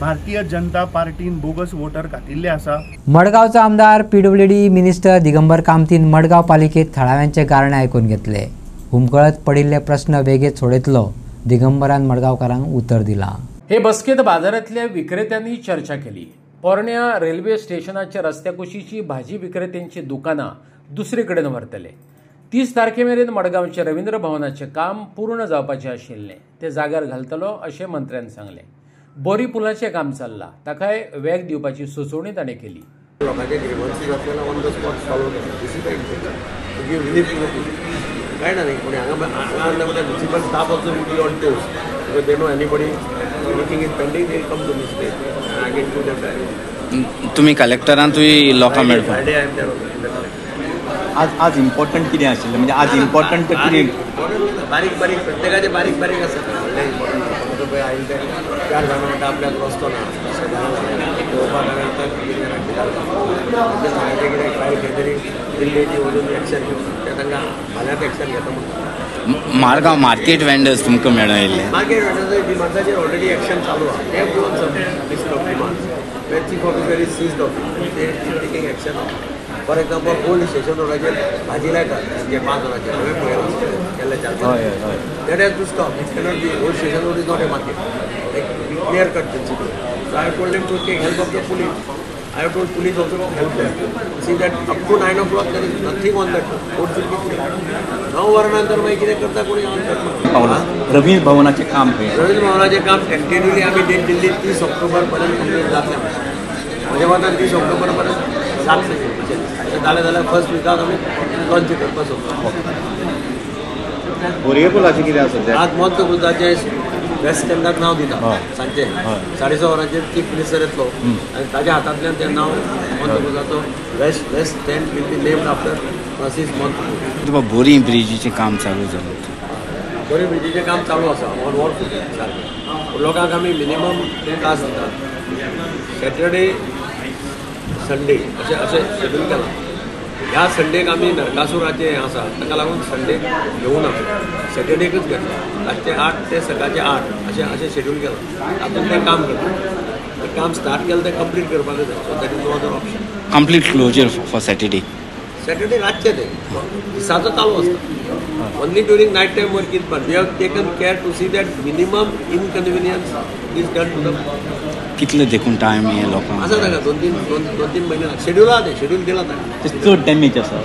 भारतीय जनता पार्टीन बोगस वोटर घातिल्ले आसा. मडगावचो आमदार PWD मिनिस्टर दिगंबर कामतीन मडगाव पालिकेत थळाव्यांचे कारणे आयकून घेतले. हुमकळत पडिल्ले प्रश्न बेगीत सोडयतलो दिगंबरान मडगावकारांक उतर दिलां. हे बसकेत बाजारातल्या विक्रेत्यांनी चर्चा केली. पोरण्या रेल्वे स्टेशनाच्या रस्त्या कुशीची भाजी विक्रेत्यांची दुकानां दुसरे कडेन व्हरतले. 30 तारखेमेरेन मडगावचे रवींद्र भवनाचे काम पूर्ण जावपाचे आशिल्ले ते जाग्यार घालतलो अशें मंत्र्यान सांगलें. बोरी पुलाचें काम चल्लां ताकाय वेग दिवपाची सुचोवणी ताणें केली. लोकांचे ग्रीवन्सीस आपल्याला ऑन द स्पॉट सॉल्व केला. This is the intention to give relief to the people. कळना न्ही कोणी हांगा municipal staff also will be on toes because they know anybody anything is pending they come to this stage I get to them direct. तुम्ही कलेक्टरान तुवें लोकांक मेळपाक आज इम्पॉर्टंट कितें आशिल्लें म्हणजे आज इम्पॉर्टंट कितें बारीक प्रत्येकाचे बारीक आसा. व्हडले इम्पॉर्टंट पळय आयिल्ले ते 4 जाणां म्हणटा आपल्याक रस्तो ना अशें पळोवपाक कितें ट्रायल केली दिल्लीची वचून एक्शन घेवन ते तांकां फाल्यांच एक्शन घेता म्हणटा. मारगांव मार्केट वेंडर्स तुमकां मेळयले. मार्केट वेंडर्स डिमांड्साचेर ऑलरेडी एक्शन चालू आहा. They given some list of demands when chief officer is seized of they taking action. For example old station रोडाचेर भाजी लायतात जे 5 जाणांचे हांवें पळयलां केल्ले 4 that has to stop. It cannot be old station road is not a market एक clear cut principle. So I told them to take help of the police. I have told police also to help them. See that up to 9 o'clock there is nothing on that road should be clear. 9 वरानंतर मागीर कितें करता कोणी answer. Ravindra भवनाचें काम खंय? रवींद्र भवनाचें काम tentatively आमी date Delhi 30 October पर्यंत complete जातलें. म्हज्या मतान 30 ऑक्टोबर पर्यंत जातलें. अशें जालें जाल्यार फर्स्ट विकाक आमी लॉन्च करपाक सोदता. बोरये पुलाचें कितें आसा? आज मंत बुधाचें वेस्ट स्टँडाक नांव दिता सांजे 6:30 वरांचेर चीफ मिनिस्टर येतलो आनी ताज्या हातांतल्यान तें नांव मंतपुजाचो west stand will be named after Francis मंतपुज. बोरी ब्रिजीचें काम चालू जालें. बोरी ब्रिजीचें काम चालू आसा ऑन वॉल सारकें. लोकांक आमी मिनिमम तास दितात. सॅटर्डे संडे अशें शेड्यूल केलां. ह्या संडेक आमी नरकासुराचें हें आसा ताका लागून संडेक घेवूं ना सॅटर्डेकूच घेतला. रातचे 8 ते सकाळचे 8 अशें शेड्यूल केलां. तातूंत तें काम करता. तें काम स्टार्ट केलें तें कंप्लीट करपाकूच जाय. So that is no other option. Complete closure for Saturday. Saturday रातचें तें दिसाचो चालू आसता. Only during night time work is but we have taken care to see that minimum inconvenience is done to the. कितले देखून time हे लोकांक आसा ताका 2-3 म्हयने शेड्यूल आहा तें शेड्यूल केलां ताणें. चड डॅमेज आसा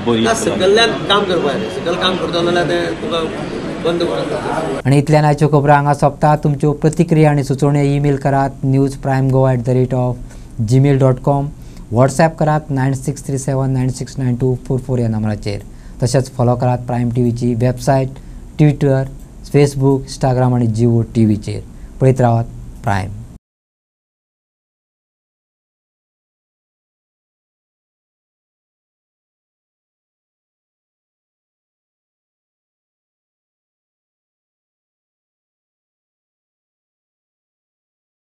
बोरी सकयल्यान काम करपाक जाय. सकयल काम करता जाल्यार तें तुका बंद करता. आणि इतल्यान आयच्यो खबरो हांगा सोंपतात. तुमच्यो प्रतिक्रिया आनी सुचोवण्यो ईमेल करात newsprimegoa@gmail.com. व्हॉट्सॲप करात 9637969244 ह्या नंबराचेर. तशेंच फॉलो करात प्रायम टीव्हीची वेबसायट, ट्विटर, फेसबूक, इंस्टाग्राम आनी जिओ टीव्हीचेर. पळयत रावात प्रायम.